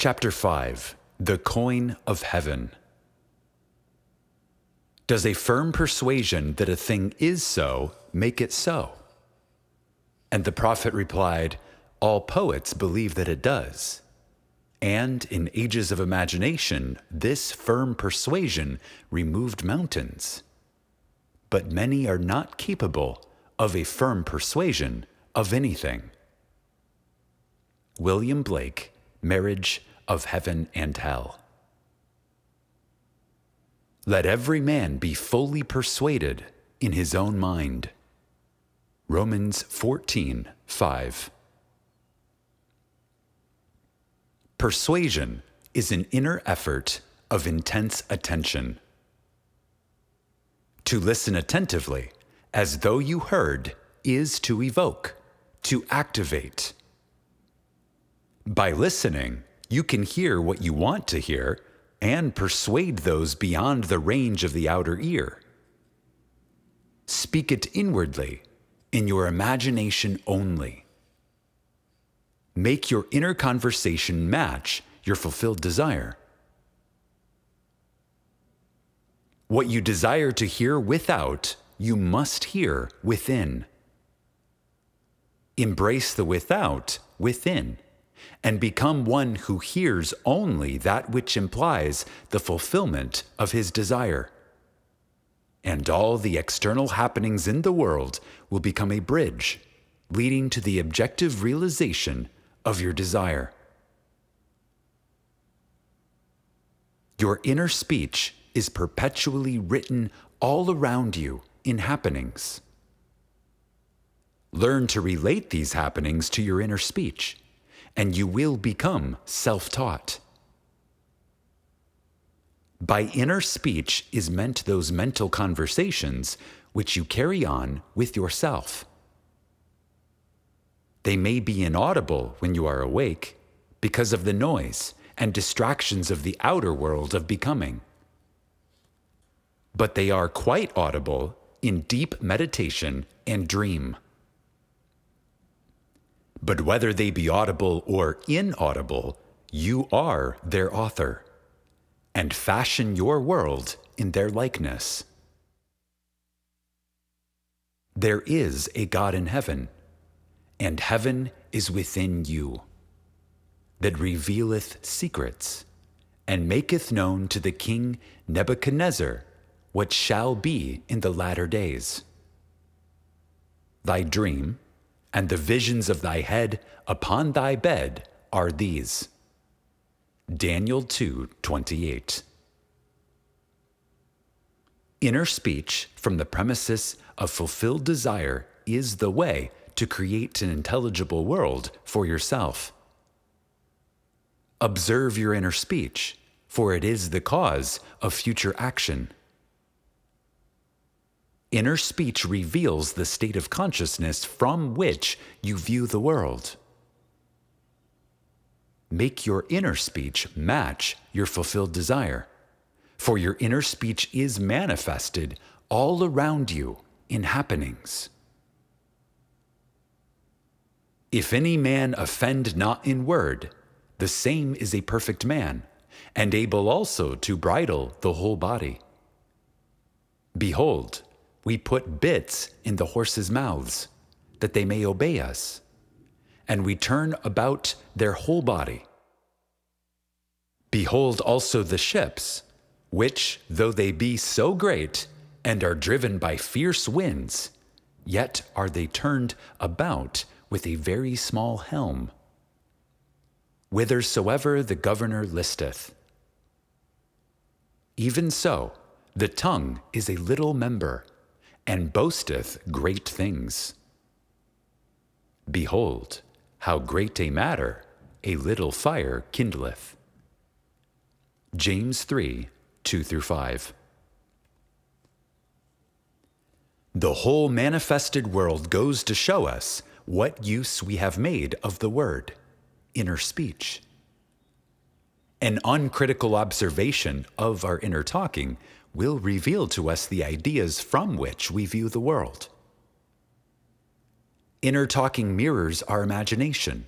Chapter 5, The Coin of Heaven. Does a firm persuasion that a thing is so make it so? And the prophet replied, all poets believe that it does. And in ages of imagination, this firm persuasion removed mountains. But many are not capable of a firm persuasion of anything. William Blake, Marriage of Heaven and Hell. Let every man be fully persuaded in his own mind. Romans 14:5. Persuasion is an inner effort of intense attention. To listen attentively, as though you heard, is to evoke, to activate. By listening, you can hear what you want to hear and persuade those beyond the range of the outer ear. Speak it inwardly, in your imagination only. Make your inner conversation match your fulfilled desire. What you desire to hear without, you must hear within. Embrace the without within, and become one who hears only that which implies the fulfillment of his desire. And all the external happenings in the world will become a bridge leading to the objective realization of your desire. Your inner speech is perpetually written all around you in happenings. Learn to relate these happenings to your inner speech, and you will become self-taught. By inner speech is meant those mental conversations which you carry on with yourself. They may be inaudible when you are awake because of the noise and distractions of the outer world of becoming. But they are quite audible in deep meditation and dream. But whether they be audible or inaudible, you are their author, and fashion your world in their likeness. There is a God in heaven, and heaven is within you, that revealeth secrets, and maketh known to the king Nebuchadnezzar what shall be in the latter days. Thy dream, and the visions of thy head upon thy bed are these. Daniel 2:28. Inner speech from the premises of fulfilled desire is the way to create an intelligible world for yourself. Observe your inner speech, for it is the cause of future action. Inner speech reveals the state of consciousness from which you view the world. Make your inner speech match your fulfilled desire, for your inner speech is manifested all around you in happenings. If any man offend not in word, the same is a perfect man, and able also to bridle the whole body. Behold, we put bits in the horses' mouths, that they may obey us, and we turn about their whole body. Behold also the ships, which, though they be so great, and are driven by fierce winds, yet are they turned about with a very small helm, whithersoever the governor listeth. Even so, the tongue is a little member, and boasteth great things. Behold, how great a matter a little fire kindleth. James 3:2-5. The whole manifested world goes to show us what use we have made of the word, inner speech. An uncritical observation of our inner talking will reveal to us the ideas from which we view the world. Inner talking mirrors our imagination,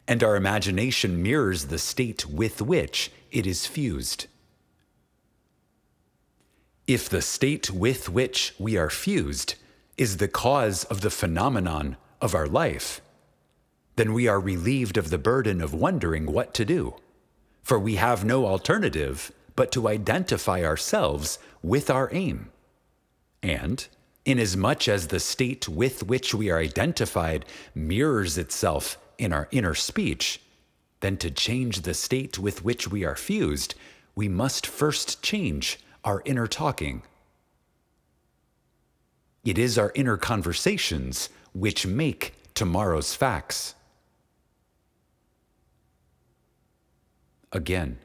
and our imagination mirrors the state with which it is fused. If the state with which we are fused is the cause of the phenomenon of our life, then we are relieved of the burden of wondering what to do, for we have no alternative but to identify ourselves with our aim. And, inasmuch as the state with which we are identified mirrors itself in our inner speech, then to change the state with which we are fused, we must first change our inner talking. It is our inner conversations which make tomorrow's facts. Again,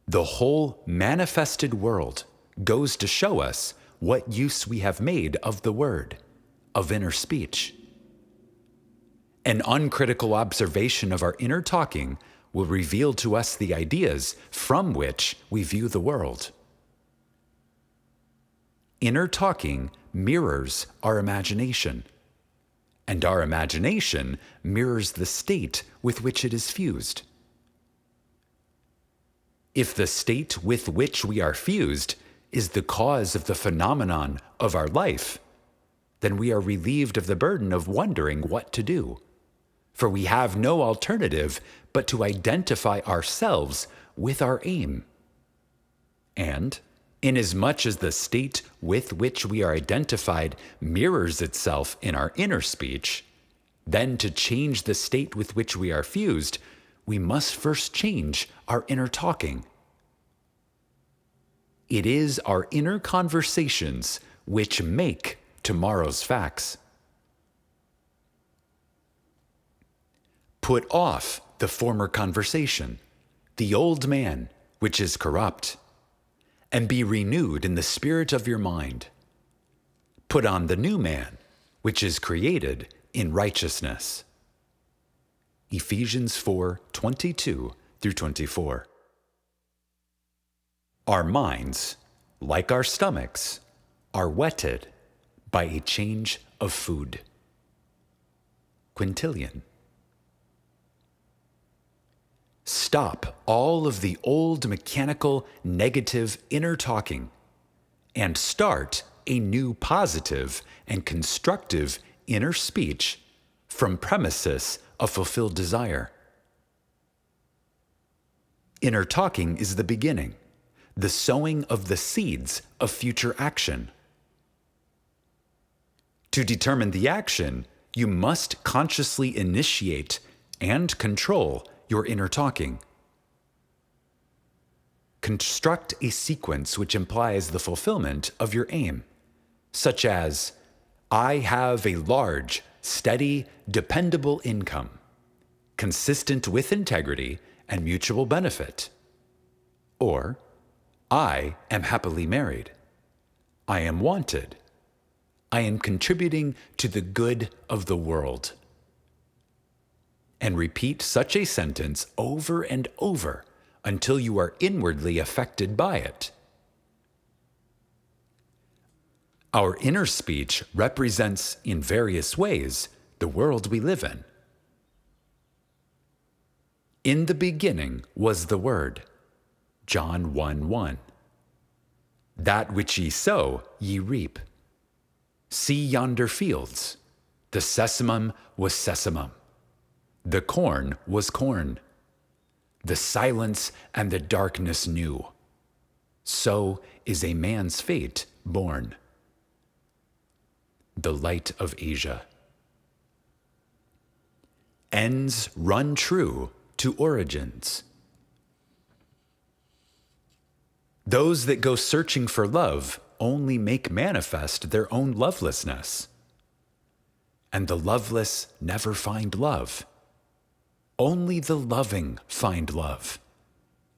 the whole manifested world goes to show us what use we have made of the word, of inner speech. An uncritical observation of our inner talking will reveal to us the ideas from which we view the world. Inner talking mirrors our imagination, and our imagination mirrors the state with which it is fused. If the state with which we are fused is the cause of the phenomenon of our life, then we are relieved of the burden of wondering what to do, for we have no alternative but to identify ourselves with our aim. And, inasmuch as the state with which we are identified mirrors itself in our inner speech, then to change the state with which we are fused, we must first change our inner talking. It is our inner conversations which make tomorrow's facts. Put off the former conversation, the old man, which is corrupt, and be renewed in the spirit of your mind. Put on the new man, which is created in righteousness. Ephesians 4:22-24. Our minds, like our stomachs, are whetted by a change of food. Quintilian. Stop all of the old mechanical negative inner talking and start a new positive and constructive inner speech from premises of fulfilled desire. Inner talking is the beginning, the sowing of the seeds of future action. To determine the action, you must consciously initiate and control your inner talking. Construct a sequence which implies the fulfillment of your aim, such as, I have a large, steady, dependable income, consistent with integrity and mutual benefit. Or, I am happily married. I am wanted. I am contributing to the good of the world. And repeat such a sentence over and over until you are inwardly affected by it. Our inner speech represents, in various ways, the world we live in. In the beginning was the Word, John 1:1. That which ye sow, ye reap. See yonder fields. The sesamum was sesamum. The corn was corn. The silence and the darkness knew. So is a man's fate born. The Light of Asia. Ends run true to origins. Those that go searching for love only make manifest their own lovelessness. And the loveless never find love. Only the loving find love,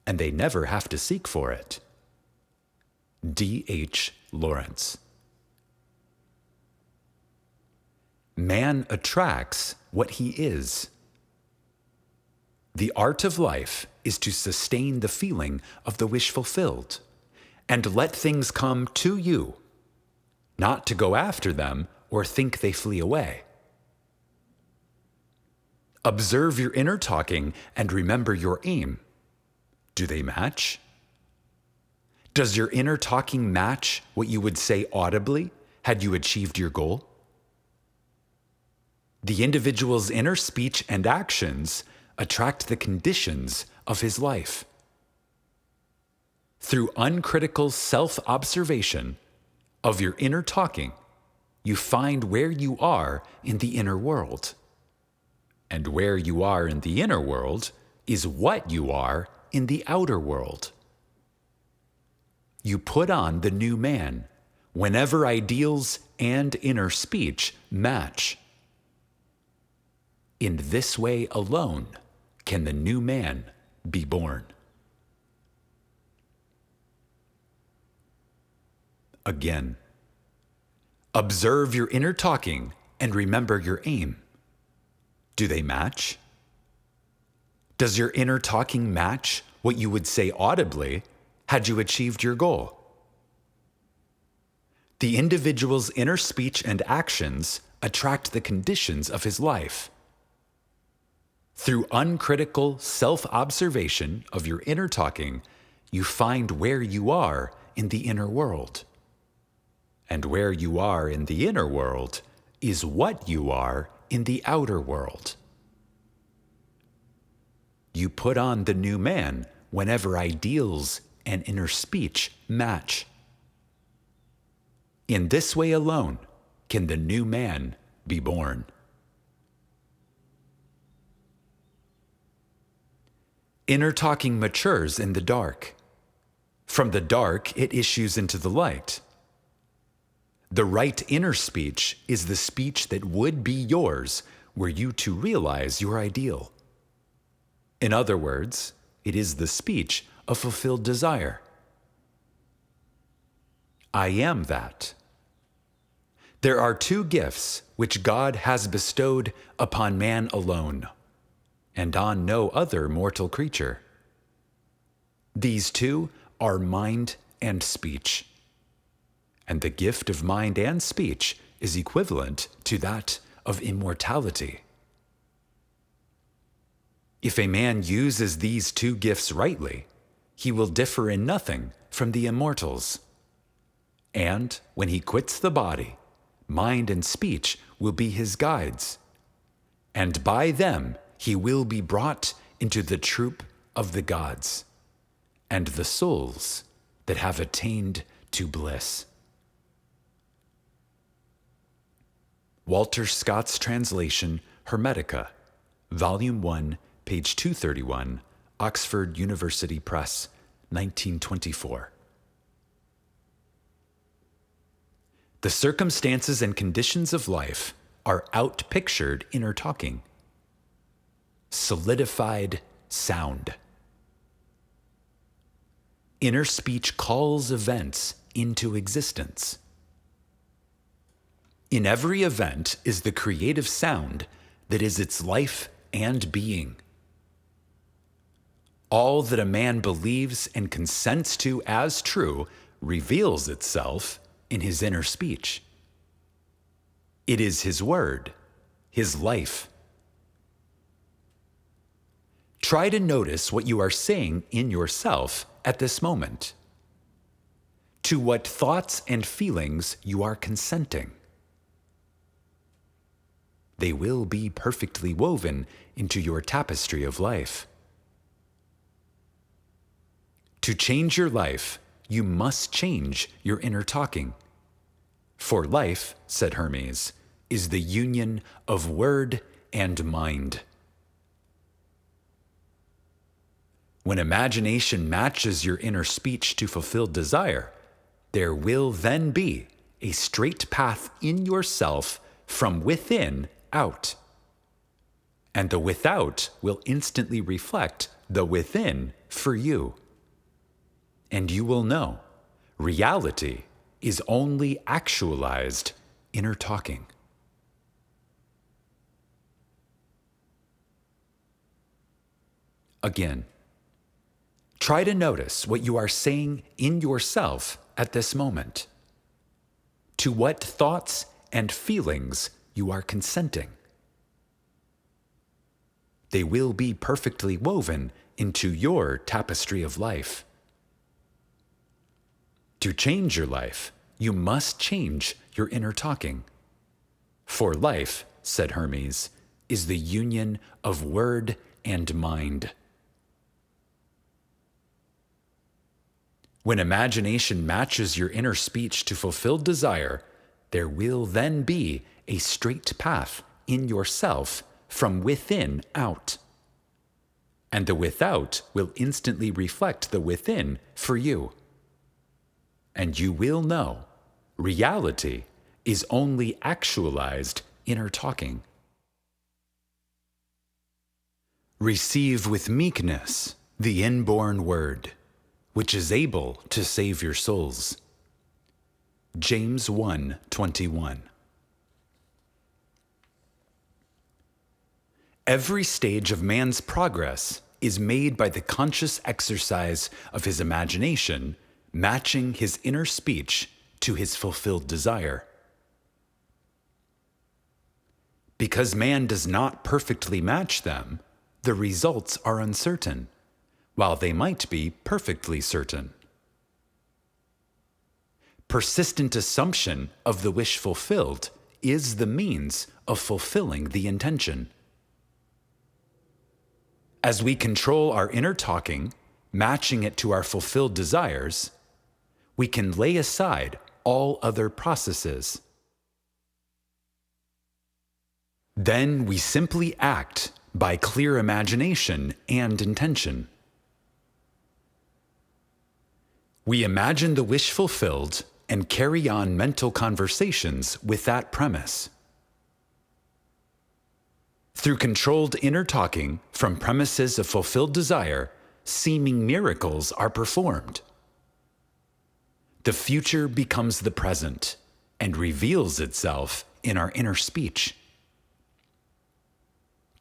and they never have to seek for it. D.H. Lawrence. Man attracts what he is. The art of life is to sustain the feeling of the wish fulfilled, and let things come to you, not to go after them or think they flee away. Observe your inner talking and remember your aim. Do they match? Does your inner talking match what you would say audibly had you achieved your goal? The individual's inner speech and actions attract the conditions of his life. Through uncritical self-observation of your inner talking, you find where you are in the inner world. And where you are in the inner world is what you are in the outer world. You put on the new man whenever ideals and inner speech match. In this way alone can the new man be born. Again, observe your inner talking and remember your aim. Do they match? Does your inner talking match what you would say audibly had you achieved your goal? The individual's inner speech and actions attract the conditions of his life. Through uncritical self-observation of your inner talking, you find where you are in the inner world. And where you are in the inner world is what you are in the outer world. You put on the new man whenever ideals and inner speech match. In this way alone can the new man be born. Inner talking matures in the dark. From the dark, it issues into the light. The right inner speech is the speech that would be yours were you to realize your ideal. In other words, it is the speech of fulfilled desire. I am that. There are two gifts which God has bestowed upon man alone, and on no other mortal creature. These two are mind and speech. And the gift of mind and speech is equivalent to that of immortality. If a man uses these two gifts rightly, he will differ in nothing from the immortals. And when he quits the body, mind and speech will be his guides, and by them he will be brought into the troop of the gods and the souls that have attained to bliss. Walter Scott's translation, Hermetica, Volume 1, page 231, Oxford University Press, 1924. The circumstances and conditions of life are outpictured inner talking. Solidified sound. Inner speech calls events into existence. In every event is the creative sound that is its life and being. All that a man believes and consents to as true reveals itself in his inner speech. It is his word, his life. Try to notice what you are saying in yourself at this moment. To what thoughts and feelings you are consenting. They will be perfectly woven into your tapestry of life. To change your life, you must change your inner talking. For life, said Hermes, is the union of word and mind. When imagination matches your inner speech to fulfilled desire, there will then be a straight path in yourself from within out. And the without will instantly reflect the within for you. And you will know reality is only actualized inner talking. Again, try to notice what you are saying in yourself at this moment. To what thoughts and feelings you are consenting. They will be perfectly woven into your tapestry of life. To change your life, you must change your inner talking. For life, said Hermes, is the union of word and mind. When imagination matches your inner speech to fulfilled desire, there will then be a straight path in yourself from within out. And the without will instantly reflect the within for you. And you will know reality is only actualized inner talking. Receive with meekness the inborn word, which is able to save your souls. James 1:21. Every stage of man's progress is made by the conscious exercise of his imagination, matching his inner speech to his fulfilled desire. Because man does not perfectly match them, the results are uncertain, while they might be perfectly certain. Persistent assumption of the wish fulfilled is the means of fulfilling the intention. As we control our inner talking, matching it to our fulfilled desires, we can lay aside all other processes. Then we simply act by clear imagination and intention. We imagine the wish fulfilled and carry on mental conversations with that premise. Through controlled inner talking from premises of fulfilled desire, seeming miracles are performed. The future becomes the present and reveals itself in our inner speech.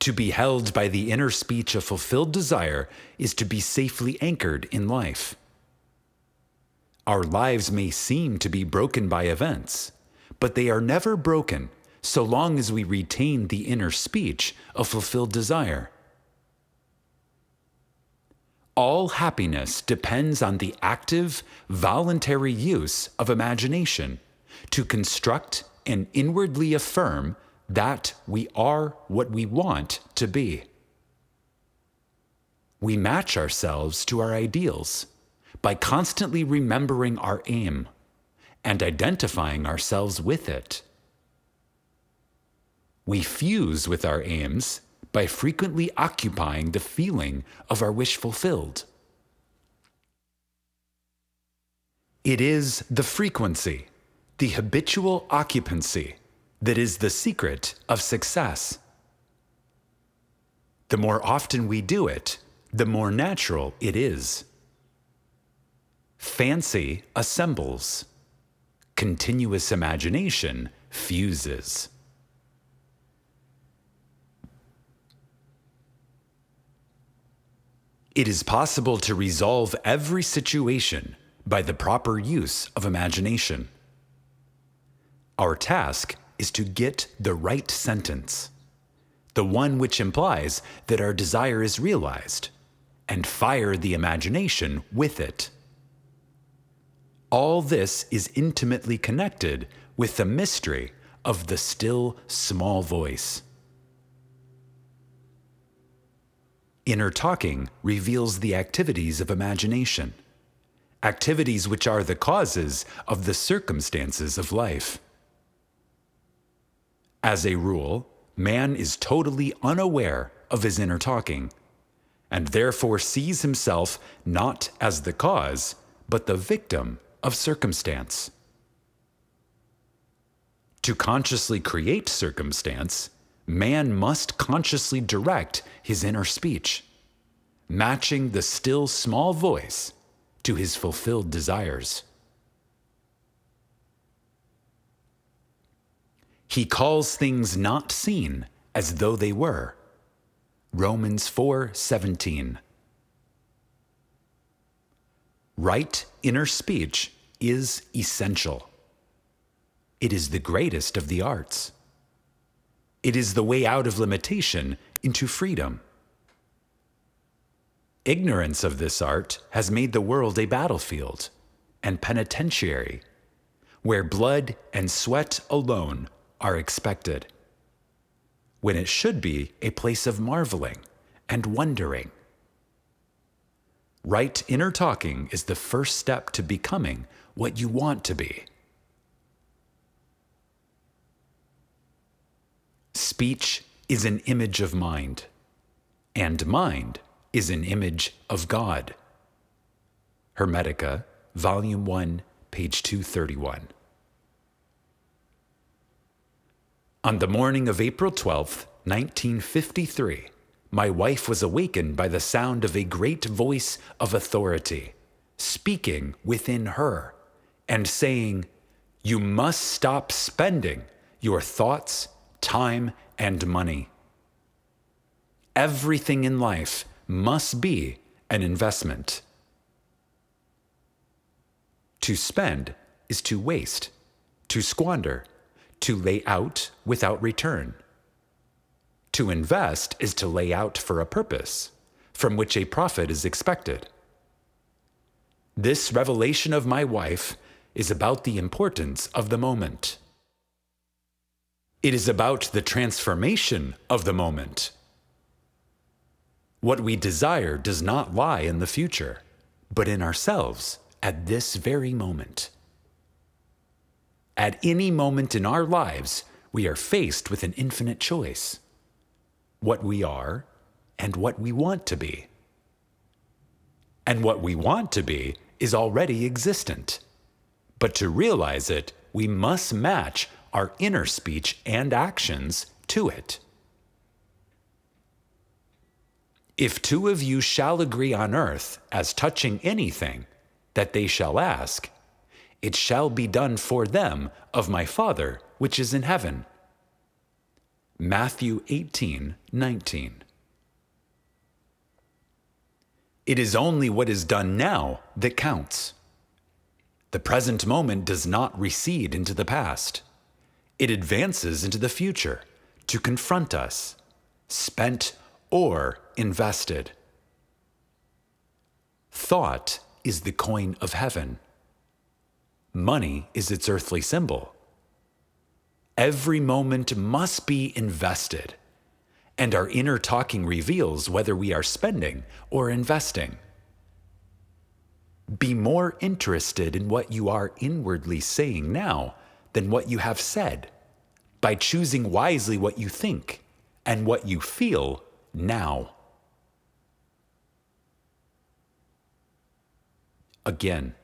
To be held by the inner speech of fulfilled desire is to be safely anchored in life. Our lives may seem to be broken by events, but they are never broken so long as we retain the inner speech of fulfilled desire. All happiness depends on the active, voluntary use of imagination to construct and inwardly affirm that we are what we want to be. We match ourselves to our ideals by constantly remembering our aim and identifying ourselves with it. We fuse with our aims by frequently occupying the feeling of our wish fulfilled. It is the frequency, the habitual occupancy, that is the secret of success. The more often we do it, the more natural it is. Fancy assembles. Continuous imagination fuses. It is possible to resolve every situation by the proper use of imagination. Our task is to get the right sentence, the one which implies that our desire is realized, and fire the imagination with it. All this is intimately connected with the mystery of the still small voice. Inner talking reveals the activities of imagination, activities which are the causes of the circumstances of life. As a rule, man is totally unaware of his inner talking, and therefore sees himself not as the cause, but the victim of circumstance. To consciously create circumstance, man must consciously direct his inner speech, matching the still small voice to his fulfilled desires. He calls things not seen as though they were. Romans 4:17. Right inner speech is essential. It is the greatest of the arts. It is the way out of limitation into freedom. Ignorance of this art has made the world a battlefield and penitentiary, where blood and sweat alone are expected, when it should be a place of marveling and wondering. Right inner talking is the first step to becoming what you want to be. Speech is an image of mind, and mind is an image of God. Hermetica, Volume 1, page 231. On the morning of April 12th, 1953, my wife was awakened by the sound of a great voice of authority, speaking within her and saying, "You must stop spending your thoughts, time, and money. Everything in life must be an investment." To spend is to waste, to squander, to lay out without return. To invest is to lay out for a purpose, from which a profit is expected. This revelation of my wife is about the importance of the moment. It is about the transformation of the moment. What we desire does not lie in the future, but in ourselves at this very moment. At any moment in our lives, we are faced with an infinite choice: what we are and what we want to be. And what we want to be is already existent. But to realize it, we must match our inner speech and actions to it. If two of you shall agree on earth as touching anything that they shall ask, it shall be done for them of my Father which is in heaven. Matthew 18:19. It is only what is done now that counts. The present moment does not recede into the past. It advances into the future to confront us, spent or invested. Thought is the coin of heaven. Money is its earthly symbol. Every moment must be invested, and our inner talking reveals whether we are spending or investing. Be more interested in what you are inwardly saying now than what you have said, by choosing wisely what you think and what you feel now. Again,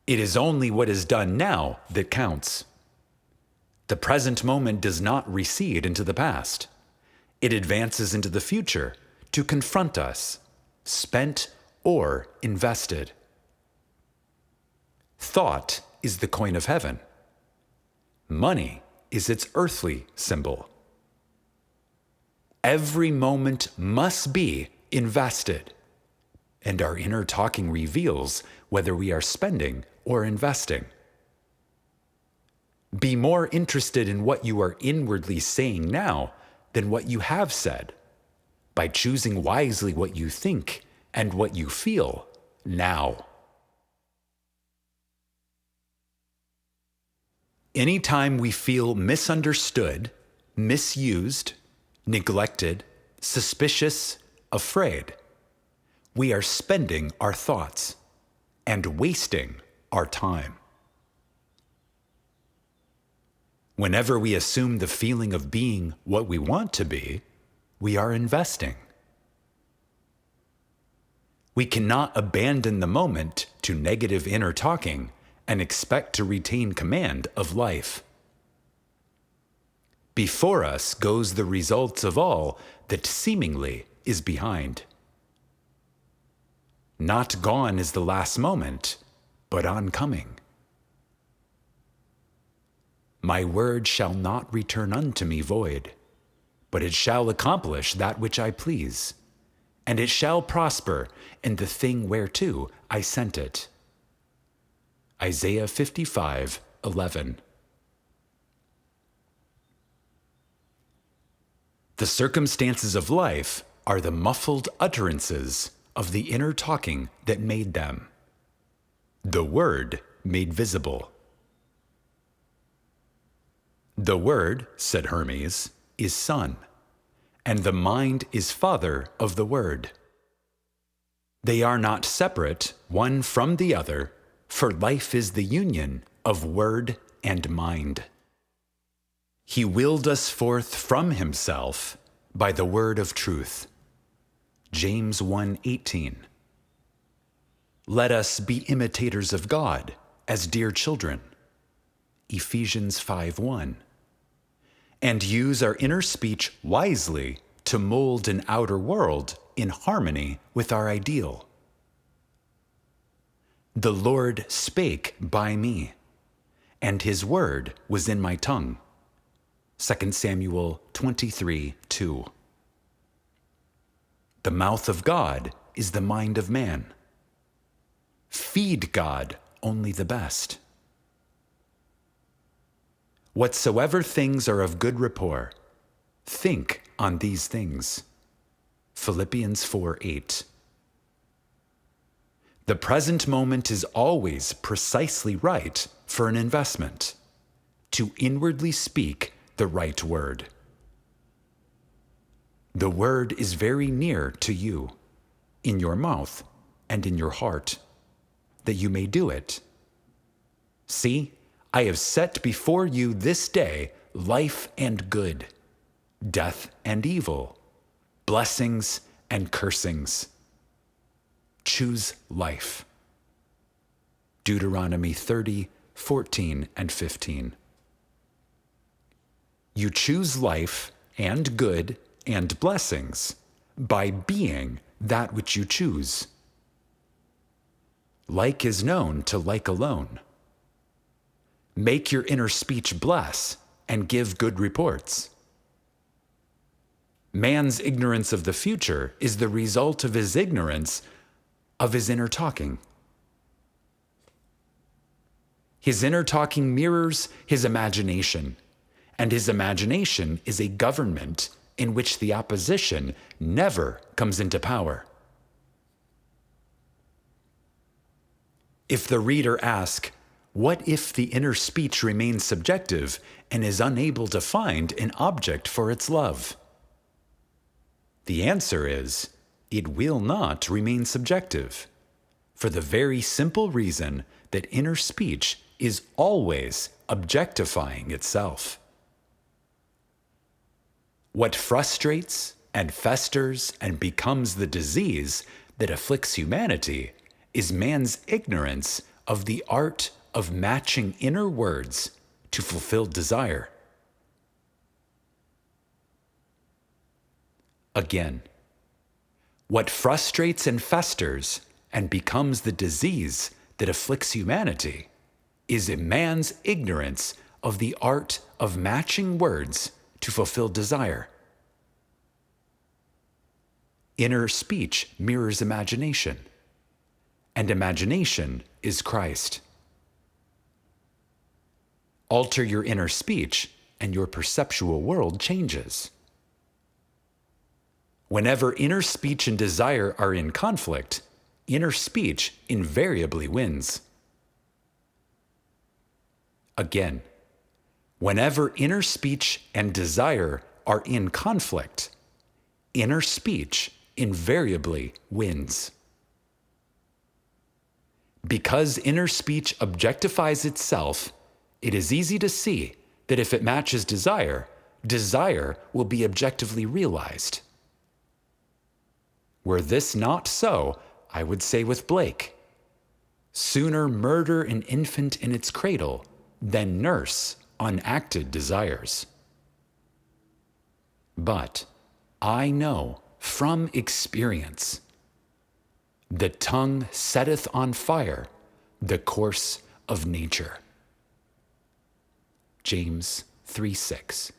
it is only what is done now that counts. The present moment does not recede into the past. It advances into the future to confront us, spent or invested. Thought is the coin of heaven. Money is its earthly symbol. Every moment must be invested, and our inner talking reveals whether we are spending or investing. Be more interested in what you are inwardly saying now than what you have said, by choosing wisely what you think and what you feel now. Anytime we feel misunderstood, misused, neglected, suspicious, afraid, we are spending our thoughts and wasting our time. Whenever we assume the feeling of being what we want to be, we are investing. We cannot abandon the moment to negative inner talking and expect to retain command of life. Before us goes the results of all that seemingly is behind. Not gone is the last moment, but oncoming. My word shall not return unto me void, but it shall accomplish that which I please, and it shall prosper in the thing whereto I sent it. Isaiah 55:11. The circumstances of life are the muffled utterances of the inner talking that made them. The Word made visible. The Word, said Hermes, is Son, and the mind is father of the Word. They are not separate, one from the other, for life is the union of word and mind. He willed us forth from himself by the word of truth. James 1:18. Let us be imitators of God as dear children. Ephesians 5:1. And use our inner speech wisely to mold an outer world in harmony with our ideal. The Lord spake by me, and his word was in my tongue. 2 Samuel 23:2. The mouth of God is the mind of man. Feed God only the best. Whatsoever things are of good rapport, think on these things. Philippians 4:8. The present moment is always precisely right for an investment, to inwardly speak the right word. The word is very near to you, in your mouth and in your heart, that you may do it. See, I have set before you this day life and good, death and evil, blessings and cursings. Choose life. Deuteronomy 30:14 and 15. You choose life and good and blessings by being that which you choose. Like is known to like alone. Make your inner speech bless and give good reports. Man's ignorance of the future is the result of his ignorance of his inner talking. His inner talking mirrors his imagination, and his imagination is a government in which the opposition never comes into power. If the reader asks, what if the inner speech remains subjective and is unable to find an object for its love? The answer is, it will not remain subjective, for the very simple reason that inner speech is always objectifying itself. What frustrates and festers and becomes the disease that afflicts humanity is man's ignorance of the art of matching inner words to fulfilled desire. Again, what frustrates and festers and becomes the disease that afflicts humanity is a man's ignorance of the art of matching words to fulfill desire. Inner speech mirrors imagination, and imagination is Christ. Alter your inner speech, and your perceptual world changes. Whenever inner speech and desire are in conflict, inner speech invariably wins. Again, whenever inner speech and desire are in conflict, inner speech invariably wins. Because inner speech objectifies itself, it is easy to see that if it matches desire, desire will be objectively realized. Were this not so, I would say with Blake, sooner murder an infant in its cradle than nurse unacted desires. But I know from experience, the tongue setteth on fire the course of nature. James 3:6.